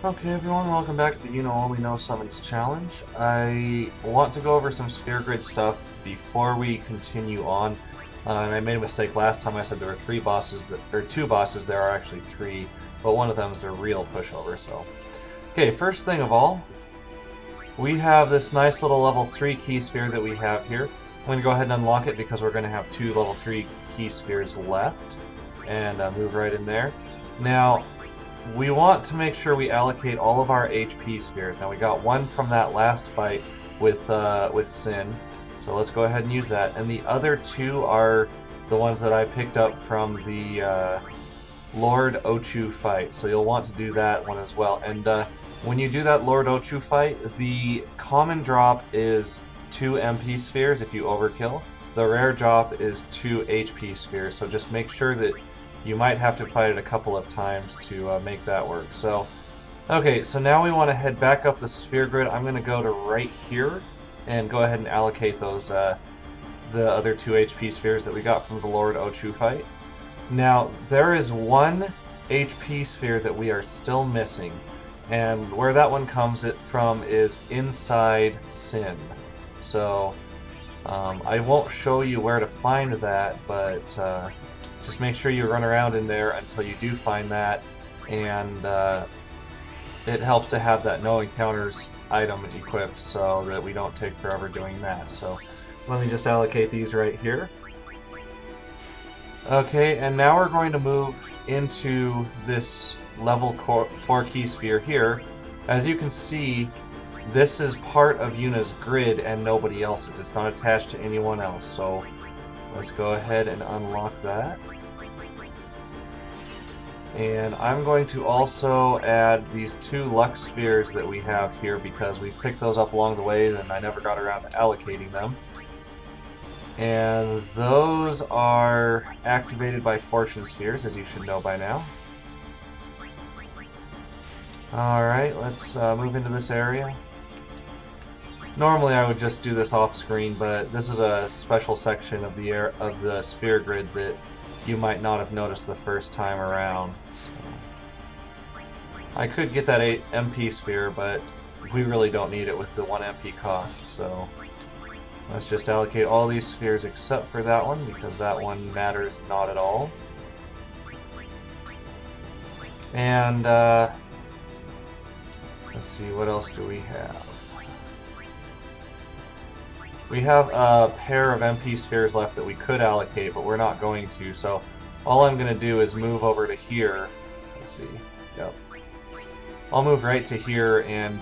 Okay everyone, welcome back to the You Know Only Know Summons Challenge. I want to go over some Sphere Grid stuff before we continue on. And I made a mistake last time. I said there were two bosses, there are actually three, but one of them is a real pushover, so. Okay, first thing of all, we have this nice little level 3 key sphere that we have here. I'm going to go ahead and unlock it because we're going to have two level 3 key spheres left. And move right in there. Now, we want to make sure we allocate all of our HP spheres. Now we got one from that last fight with Sin, so let's go ahead and use that. And the other two are the ones that I picked up from the Lord Ochu fight, so you'll want to do that one as well. And when you do that Lord Ochu fight, the common drop is 2 MP spheres if you overkill. The rare drop is 2 HP spheres, so just make sure that you might have to fight it a couple of times to make that work. So, okay, so now we want to head back up the Sphere Grid. I'm going to go to right here and go ahead and allocate those the other 2 HP spheres that we got from the Lord Ochu fight. Now, there is one HP sphere that we are still missing, and where that one comes from is inside Sin. So, I won't show you where to find that, but just make sure you run around in there until you do find that, and it helps to have that no encounters item equipped so that we don't take forever doing that. So let me just allocate these right here. Okay, and now we're going to move into this level 4 key sphere here. As you can see, this is part of Yuna's grid and nobody else's. It's not attached to anyone else, so let's go ahead and unlock that. And I'm going to also add these 2 Lux Spheres that we have here because we picked those up along the way and I never got around to allocating them. And those are activated by Fortune Spheres, as you should know by now. Alright, let's move into this area. Normally I would just do this off screen, but this is a special section of the Sphere Grid that you might not have noticed the first time around. So, I could get that 8 MP sphere, but we really don't need it with the 1 MP cost, so let's just allocate all these spheres except for that one, because that one matters not at all. And let's see, what else do we have? We have a pair of MP spheres left that we could allocate, but we're not going to, so all I'm going to do is move over to here. Let's see. Yep. I'll move right to here, and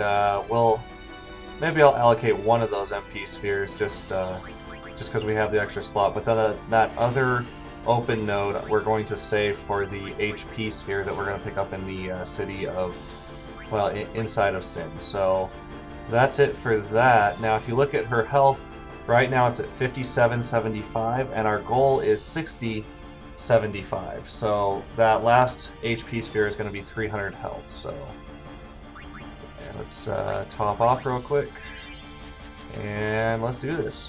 maybe I'll allocate one of those MP spheres just because we have the extra slot, but then that other open node we're going to save for the HP sphere that we're going to pick up in the city of, well, inside of Sin. So that's it for that. Now if you look at her health, right now it's at 5775, and our goal is 6075. So that last HP sphere is going to be 300 health. So let's top off real quick, and let's do this.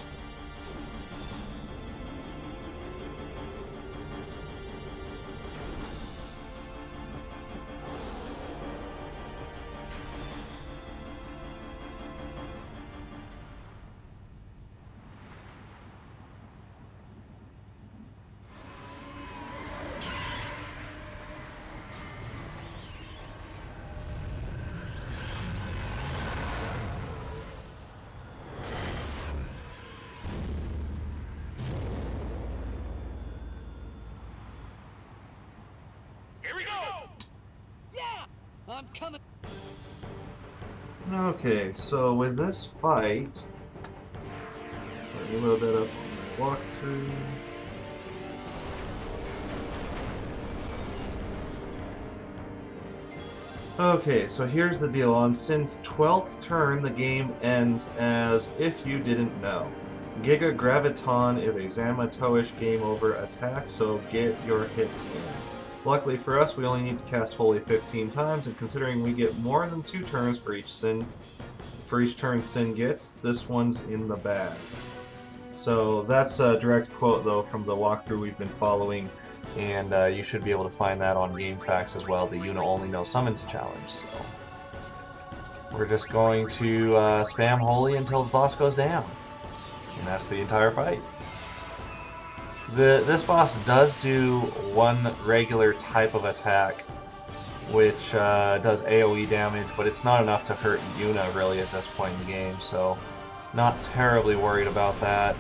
Here we go! Yeah! I'm coming! Okay, so with this fight, let me load that up on my walkthrough. Okay, so here's the deal. On Sin's 12th turn, the game ends as If You Didn't Know. Giga Graviton is a Zamatoish game over attack, so get your hits in. Luckily for us, we only need to cast Holy 15 times, and considering we get more than 2 turns for each turn Sin gets, this one's in the bag. So that's a direct quote, though, from the walkthrough we've been following, and you should be able to find that on GameFAQs as well, the You Know Only Know Summons Challenge. So we're just going to spam Holy until the boss goes down. And that's the entire fight. This boss does do one regular type of attack, which does AoE damage, but it's not enough to hurt Yuna really at this point in the game, so not terribly worried about that.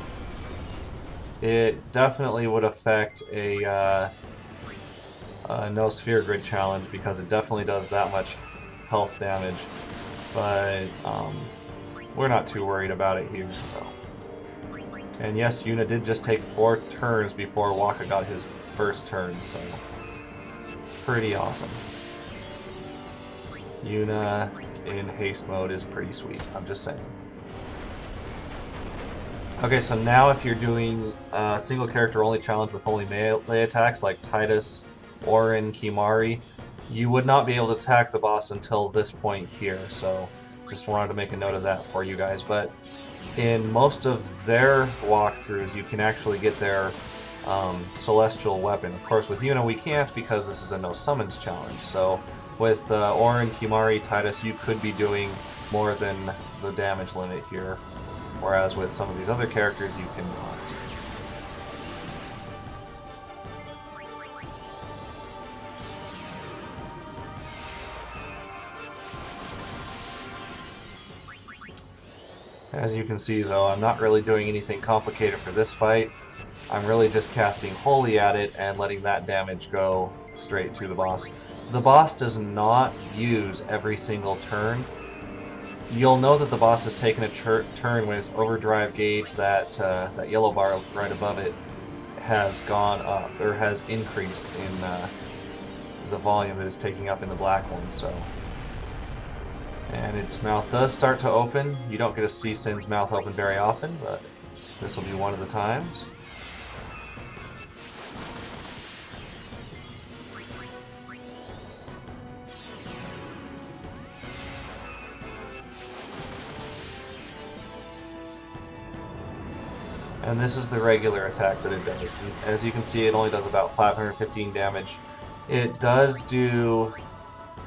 It definitely would affect a no Sphere Grid challenge because it definitely does that much health damage, but we're not too worried about it here. So. And yes, Yuna did just take 4 turns before Wakka got his first turn, so pretty awesome. Yuna in haste mode is pretty sweet, I'm just saying. Okay, so now if you're doing a single character only challenge with only melee attacks like Tidus, Auron, Kimahri, you would not be able to attack the boss until this point here, so just wanted to make a note of that for you guys. But in most of their walkthroughs, you can actually get their celestial weapon. Of course, with Yuna we can't because this is a no summons challenge, so with Auron, Kimahri, Tidus, you could be doing more than the damage limit here, whereas with some of these other characters you cannot. As you can see though, I'm not really doing anything complicated for this fight. I'm really just casting Holy at it and letting that damage go straight to the boss. The boss does not use every single turn. You'll know that the boss has taken a turn when its overdrive gauge, that yellow bar right above it, has gone up, or has increased in the volume that it's taking up in the black one. So, and its mouth does start to open. You don't get to see Sin's mouth open very often, but this will be one of the times. And this is the regular attack that it does. And as you can see, it only does about 515 damage. It does do,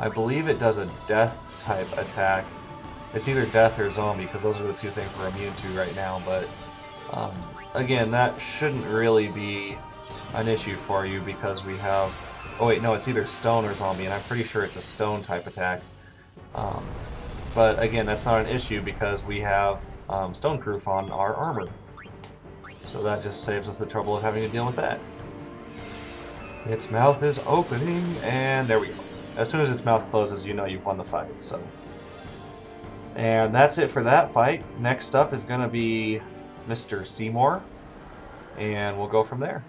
I believe it does a death type attack. It's either death or zombie, because those are the two things we're immune to right now, but again, that shouldn't really be an issue for you because we have, oh wait, no, it's either stone or zombie, and I'm pretty sure it's a stone type attack. But again, that's not an issue because we have Stoneproof on our armor. So that just saves us the trouble of having to deal with that. Its mouth is opening, and there we go. As soon as its mouth closes, you know you've won the fight. So, and that's it for that fight. Next up is going to be Mr. Seymour, and we'll go from there.